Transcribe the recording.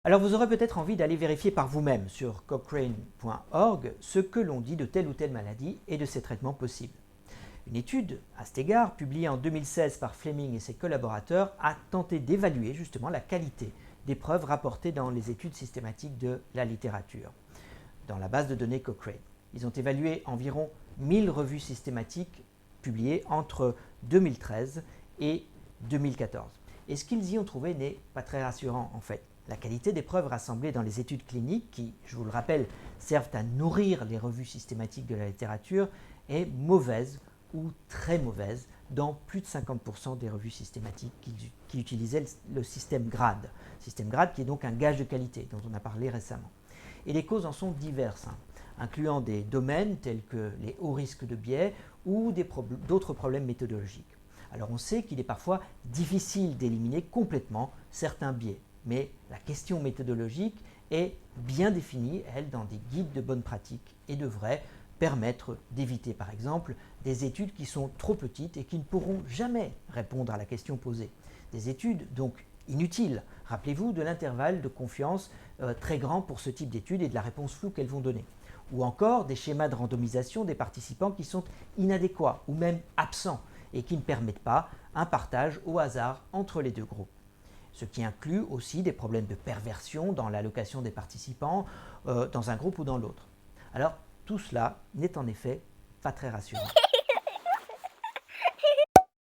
Alors vous aurez peut-être envie d'aller vérifier par vous-même sur Cochrane.org ce que l'on dit de telle ou telle maladie et de ses traitements possibles. Une étude, à cet égard, publiée en 2016 par Fleming et ses collaborateurs, a tenté d'évaluer justement la qualité des preuves rapportées dans les études systématiques de la littérature, dans la base de données Cochrane. Ils ont évalué environ 1000 revues systématiques publiées entre 2013 et 2014. Et ce qu'ils y ont trouvé n'est pas très rassurant en fait. La qualité des preuves rassemblées dans les études cliniques, qui, je vous le rappelle, servent à nourrir les revues systématiques de la littérature, est mauvaise ou très mauvaise dans plus de 50% des revues systématiques qui utilisaient le système GRADE. Système GRADE qui est donc un gage de qualité dont on a parlé récemment. Et les causes en sont diverses, incluant des domaines tels que les hauts risques de biais ou d'autres problèmes méthodologiques. Alors on sait qu'il est parfois difficile d'éliminer complètement certains biais, mais la question méthodologique est bien définie, elle, dans des guides de bonne pratique et devrait permettre d'éviter par exemple des études qui sont trop petites et qui ne pourront jamais répondre à la question posée. Des études donc inutiles. Rappelez-vous de l'intervalle de confiance très grand pour ce type d'études et de la réponse floue qu'elles vont donner. Ou encore des schémas de randomisation des participants qui sont inadéquats ou même absents et qui ne permettent pas un partage au hasard entre les deux groupes. Ce qui inclut aussi des problèmes de perversion dans l'allocation des participants dans un groupe ou dans l'autre. Alors, tout cela n'est en effet pas très rassurant.